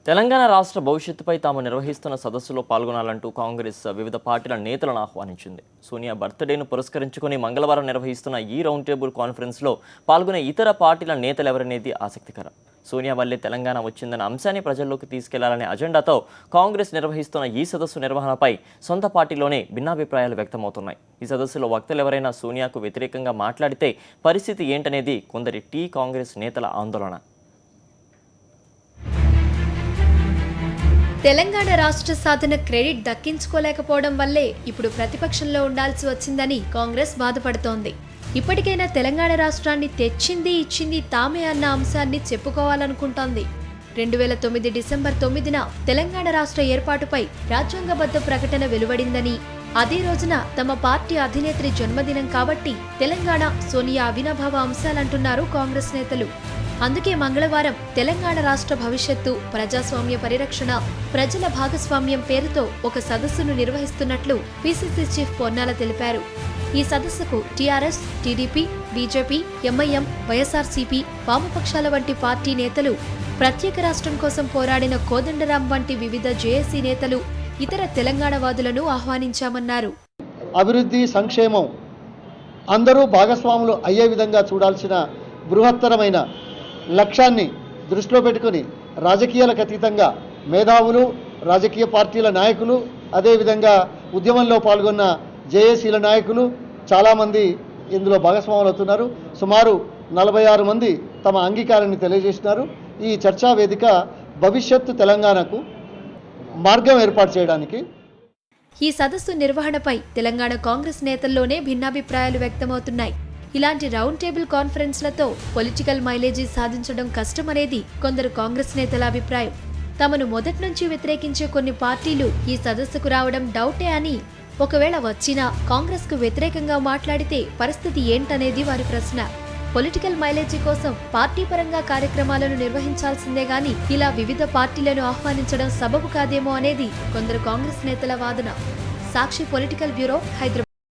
తెలంగాణ రాష్ట్ర భవిష్యత్తుపై తాము నిర్వహిస్తున్న సదస్సులో పాల్గొనాలంటూ కాంగ్రెస్ వివిధ పార్టీల నేతలను ఆహ్వానించింది. సోనియా బర్త్డేను పురస్కరించుకుని మంగళవారం నిర్వహిస్తున్న ఈ రౌండ్ టేబుల్ కాన్ఫరెన్స్లో పాల్గొనే ఇతర పార్టీల నేతలెవరనేది ఆసక్తికరం. సోనియా వల్లే తెలంగాణ వచ్చిందన్న అంశాన్ని ప్రజల్లోకి తీసుకెళ్లాలనే అజెండాతో కాంగ్రెస్ నిర్వహిస్తున్న ఈ సదస్సు నిర్వహణపై సొంత పార్టీలోనే భిన్నాభిప్రాయాలు వ్యక్తమవుతున్నాయి. ఈ సదస్సులో వక్తలెవరైనా సోనియాకు వ్యతిరేకంగా మాట్లాడితే పరిస్థితి ఏంటనేది కొందరి కాంగ్రెస్ నేతల ఆందోళన. తెలంగాణ రాష్ట్ర సాధన క్రెడిట్ దక్కించుకోలేకపోవడం వల్లే ఇప్పుడు ప్రతిపక్షంలో ఉండాల్సి వచ్చిందని కాంగ్రెస్ బాధపడుతోంది. ఇప్పటికైనా తెలంగాణ రాష్ట్రాన్ని తెచ్చింది ఇచ్చింది తామే అన్న అంశాన్ని చెప్పుకోవాలనుకుంటోంది. 2009 డిసెంబర్ 9న తెలంగాణ రాష్ట్ర ఏర్పాటుపై రాజ్యాంగబద్ధ ప్రకటన వెలువడిందని, అదే రోజున తమ పార్టీ అధినేత్రి జన్మదినం కాబట్టి తెలంగాణ సోనియా అవినాభావ అంశాలంటున్నారు కాంగ్రెస్ నేతలు. అందుకే మంగళవారం తెలంగాణ రాష్ట్ర భవిష్యత్తు, ప్రజాస్వామ్య పరిరక్షణ, ప్రజల భాగస్వామ్యం పేరుతో ఒక సదస్సును నిర్వహిస్తున్నట్లు పిసిసి చీఫ్ పొన్నాల తెలిపారు. ఈ సదస్సుకు TRS, TDP, BJP, MIM, YSRCP, వామపక్షాల వంటి పార్టీ నేతలు, ప్రత్యేక రాష్ట్రం కోసం పోరాడిన కోదండరాం వంటి వివిధ జేఏసీ నేతలు, ఇతర తెలంగాణవాదులను ఆహ్వానించామన్నారు. అభివృద్ధి, సంక్షేమం అందరూ భాగస్వాములు అయ్యే విధంగా చూడాల్సిన బృహత్తరమైన లక్ష్యాన్ని దృష్టిలో పెట్టుకుని రాజకీయాలకు అతీతంగా మేధావులు, రాజకీయ పార్టీల నాయకులు, అదేవిధంగా ఉద్యమంలో పాల్గొన్న జేఏసీల నాయకులు చాలామంది ఇందులో భాగస్వాములు అవుతున్నారు. సుమారు 46 మంది తమ అంగీకారాన్ని తెలియజేసినారు. ఈ చర్చా వేదిక భవిష్యత్తు తెలంగాణకు మార్గం ఏర్పాటు చేయడానికి. ఈ సదస్సు నిర్వహణపై తెలంగాణ కాంగ్రెస్ నేతల్లోనే భిన్నాభిప్రాయాలు వ్యక్తమవుతున్నాయి. ఇలాంటి రౌండ్ టేబుల్ కాన్ఫరెన్స్లతో పొలిటికల్ మైలేజీ సాధించడం కష్టమనేది కొందరు కాంగ్రెస్ నేతల అభిప్రాయం. తమను మొదటి నుంచి వ్యతిరేకించే కొన్ని పార్టీలు ఈ సదస్సుకు రావడం డౌటే అని, ఒకవేళ వచ్చినా కాంగ్రెస్కు వ్యతిరేకంగా మాట్లాడితే పరిస్థితి ఏంటనేది వారి ప్రశ్న. పొలిటికల్ మైలేజీ కోసం పార్టీ పరంగా కార్యక్రమాలను నిర్వహించాల్సిందే గాని ఇలా వివిధ పార్టీలను ఆహ్వానించడం సబబు కాదేమో అనేది కొందరు కాంగ్రెస్ నేతల వాదన. సాక్షి పొలిటికల్ బ్యూరో, హైదరాబాద్.